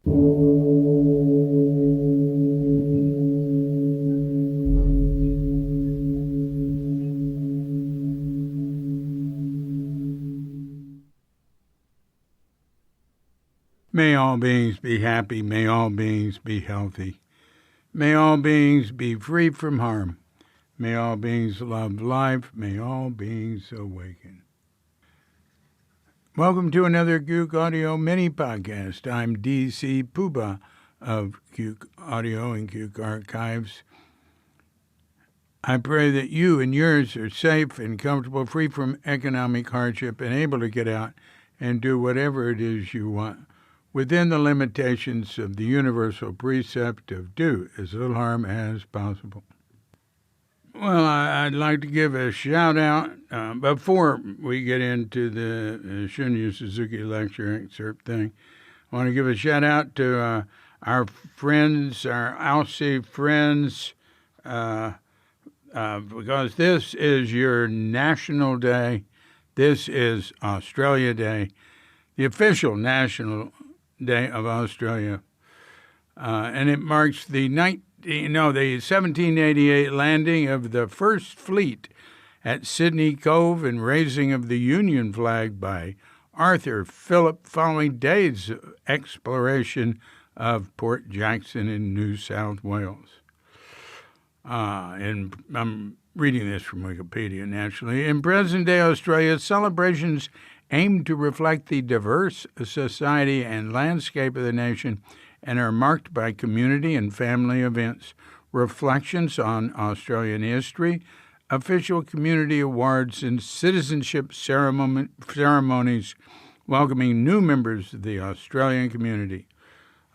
May all beings be happy. May all beings be healthy. May all beings be free from harm. May all beings love life. May all beings awaken. Welcome to another Cuke Audio mini podcast. I'm DC Puba of Cuke Audio and Cuke Archives. I pray that you and yours are safe and comfortable, free from economic hardship, and able to get out and do whatever it is you want within the limitations of the universal precept of do as little harm as possible. Well, I'd like to give a shout-out before we get into the Shunryu Suzuki lecture excerpt thing. I want to give a shout-out to our friends, our Aussie friends, because this is your national day. This is Australia Day, the official national day of Australia, and it marks the 1788 landing of the first fleet at Sydney Cove and raising of the Union flag by Arthur Phillip following days of exploration of Port Jackson in New South Wales. And I'm reading this from Wikipedia, naturally. In present-day Australia, celebrations aim to reflect the diverse society and landscape of the nation and are marked by community and family events, reflections on Australian history, official community awards, and citizenship ceremonies welcoming new members of the Australian community.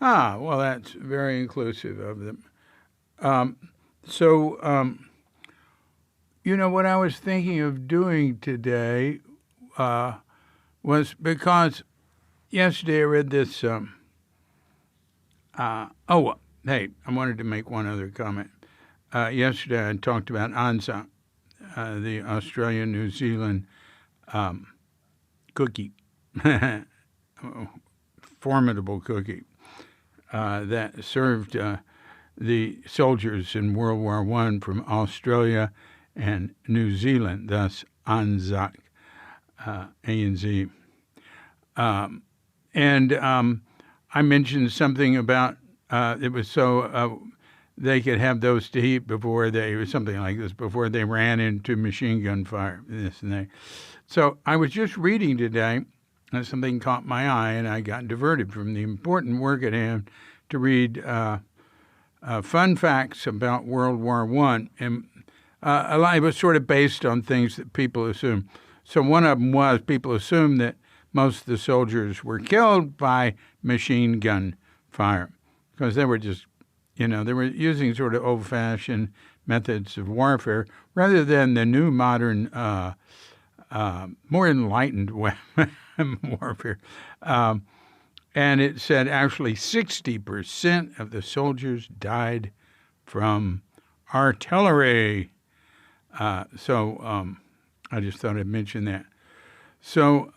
Well, that's very inclusive of them. What I was thinking of doing today was because yesterday I read this. I wanted to make one other comment. Yesterday I talked about Anzac, the Australian-New Zealand cookie, formidable cookie that served the soldiers in World War I from Australia and New Zealand, thus Anzac, A-N-Z. I mentioned something about it was so they could have those to eat before they ran into machine gun fire, this and that. So I was just reading today, and something caught my eye, and I got diverted from the important work at hand to read fun facts about World War I, and a lot, it was sort of based on things that people assume. So one of them was people assume that most of the soldiers were killed by machine gun fire because they were just, they were using sort of old-fashioned methods of warfare rather than the new modern, more enlightened warfare. And it said actually 60% of the soldiers died from artillery. I just thought I'd mention that. So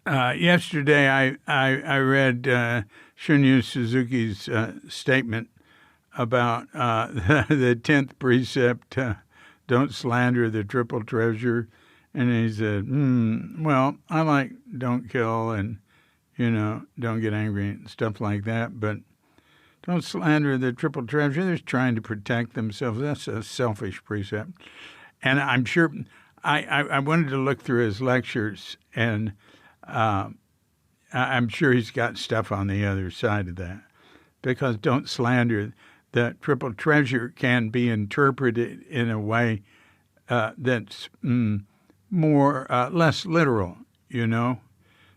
yesterday I read Shunryu Suzuki's statement about the 10th precept, don't slander the triple treasure. And he said, I like don't kill and, don't get angry and stuff like that. But don't slander the triple treasure. They're trying to protect themselves. That's a selfish precept. And I'm sure I wanted to look through his lectures, and I'm sure he's got stuff on the other side of that. Because don't slander the triple treasure can be interpreted in a way that's less literal,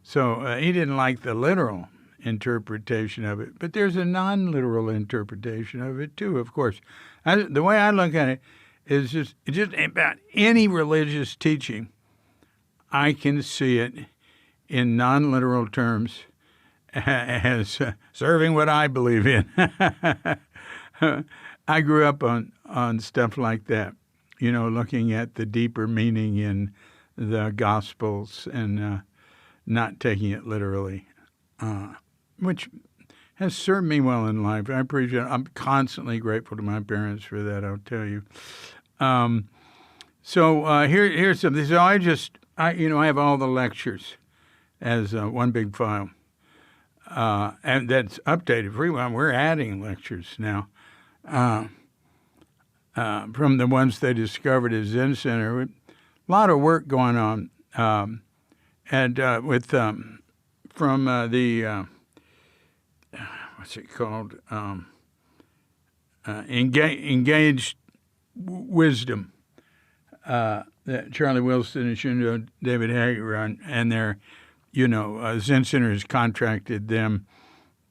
So he didn't like the literal interpretation of it, but there's a non-literal interpretation of it too, of course. The way I look at it is just about any religious teaching. I can see it in non-literal terms as serving what I believe in. I grew up on stuff like that, looking at the deeper meaning in the Gospels and not taking it literally. which has served me well in life. I appreciate it. I'm constantly grateful to my parents for that, I'll tell you. Here's something. So I have all the lectures as one big file. And that's updated frequently. We're adding lectures now from the ones they discovered at Zen Center. A lot of work going on, from the what's it called? Engaged Wisdom that Charlie Wilson and Shunryu David Haig run, and they're Zen Center has contracted them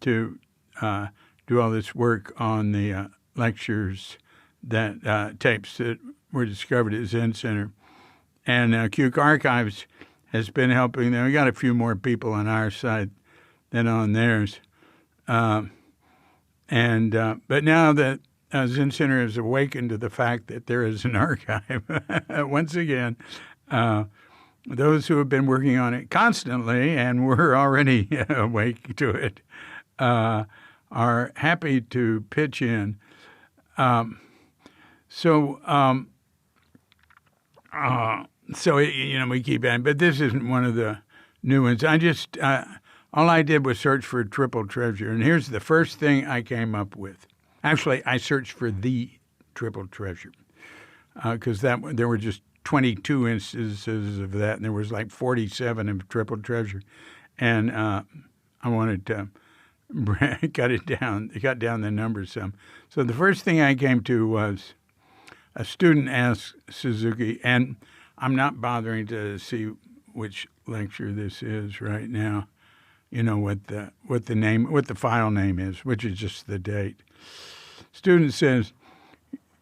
to do all this work on the lectures that tapes that were discovered at Zen Center. And Cuke Archives has been helping them. We got a few more people on our side than on theirs. But now that Zen Center has awakened to the fact that there is an archive, once again, those who have been working on it constantly and were already awake to it are happy to pitch in. We keep adding, but this isn't one of the new ones. All I did was search for triple treasure, and here's the first thing I came up with. Actually, I searched for the triple treasure because there were just 22 instances of that, and there was like 47 of triple treasure, and I wanted to cut down the numbers some. So the first thing I came to was a student asked Suzuki, and I'm not bothering to see which lecture this is right now. What the file name is, which is just the date. Student says,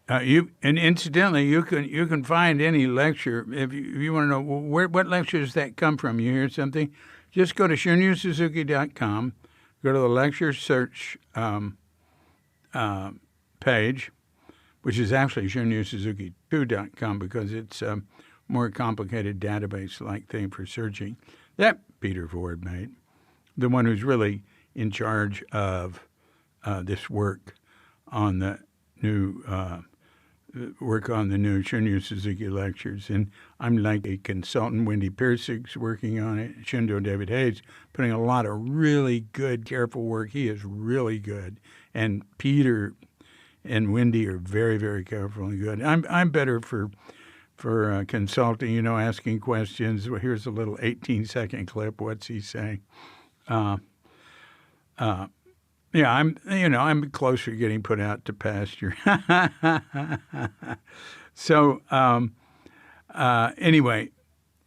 incidentally, you can find any lecture if you want to know what lectures that come from. You hear something, just go to shunryusuzuki.com, go to the lecture search page, which is actually shunryusuzuki2.com because it's a more complicated database-like thing for searching that Peter Ford made, the one who's really in charge of this work on the new Shunryu Suzuki lectures. And I'm like a consultant. Wendy Piercig's working on it. Shindo David Hayes putting a lot of really good, careful work. He is really good. And Peter and Wendy are very, very careful and good. I'm better for consulting, asking questions. Well, here's a little 18-second clip. What's he saying? I'm closer to getting put out to pasture. So, anyway,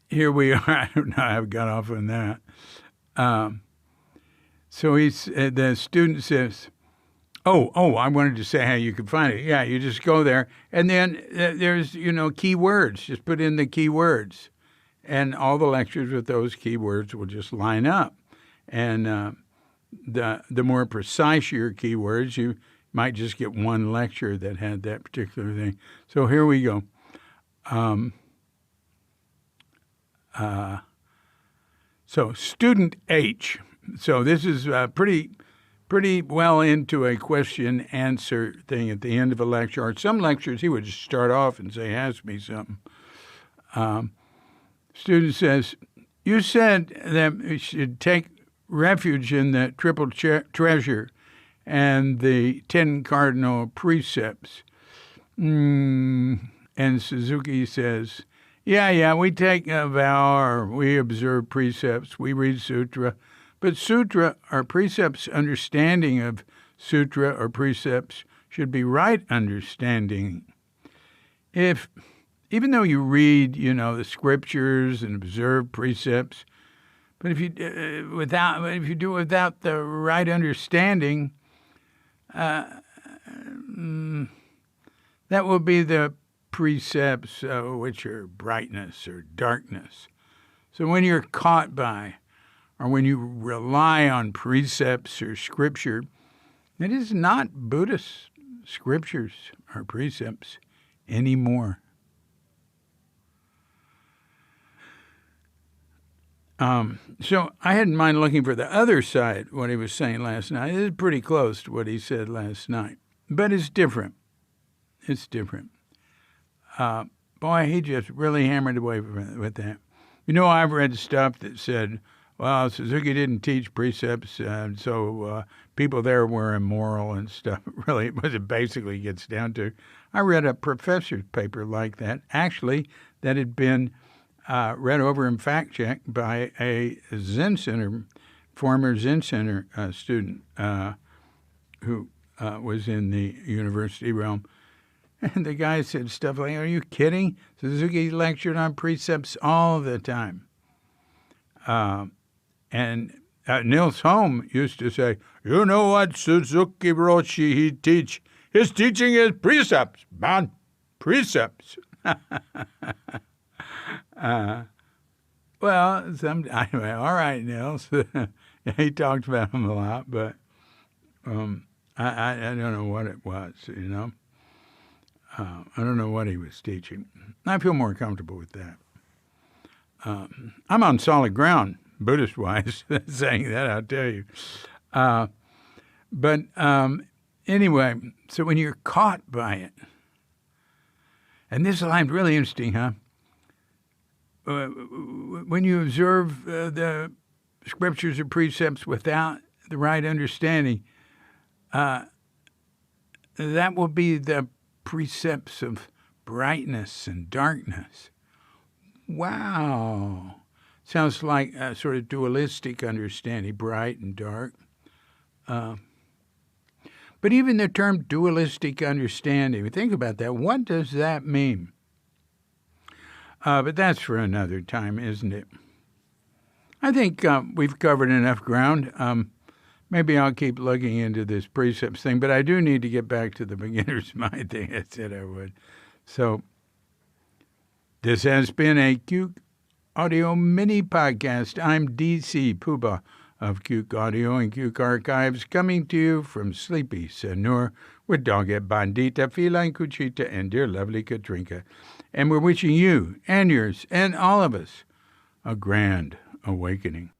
here we are. I don't know how I got off on that. So the student says, I wanted to say how you can find it. Yeah, you just go there, and then there's, keywords. Just put in the keywords, and all the lectures with those keywords will just line up. And the more precise your keywords, you might just get one lecture that had that particular thing. So here we go. So student H. So this is pretty well into a question-answer thing at the end of a lecture. Or some lectures, he would just start off and say, ask me something. Student says, you said that we should take refuge in the triple treasure and the 10 cardinal precepts. And Suzuki says, yeah, we take a vow or we observe precepts, we read sutra, but sutra or precepts understanding of sutra or precepts should be right understanding. Even though you read, the scriptures and observe precepts, but if you do it without the right understanding, that will be the precepts which are brightness or darkness. So when you're caught by, or when you rely on precepts or scripture, it is not Buddhist scriptures or precepts anymore. So I hadn't mind looking for the other side, what he was saying last night. It is pretty close to what he said last night, but it's different. It's different. Boy, he just really hammered away with that. I've read stuff that said, well, Suzuki didn't teach precepts, so people there were immoral and stuff. Really, what it basically gets down to. I read a professor's paper like that, actually, that had been read over and fact-checked by a Zen Center, former Zen Center student who was in the university realm. And the guy said stuff like, are you kidding? Suzuki lectured on precepts all the time. And Nils Holm used to say, you know what Suzuki Roshi he teach? His teaching is precepts, man. Precepts. Well, anyway, all right, Nils. He talked about him a lot, but I don't know what it was, I don't know what he was teaching. I feel more comfortable with that. I'm on solid ground, Buddhist-wise, saying that, I'll tell you. But anyway, so when you're caught by it, and this line's really interesting, huh? When you observe the scriptures or precepts without the right understanding, that will be the precepts of brightness and darkness. Wow. Sounds like a sort of dualistic understanding, bright and dark. But even the term dualistic understanding, think about that. What does that mean? But that's for another time, isn't it? I think we've covered enough ground. Maybe I'll keep looking into this precepts thing, but I do need to get back to the beginner's mind thing. I said I would. So this has been a Cuke Audio mini podcast. I'm DC Puba of Cuke Audio and Cuke Archives, coming to you from sleepy Sanur with Dogget Bandita, Feline Cuchita, and dear lovely Katrinka. And we're wishing you and yours and all of us a grand awakening.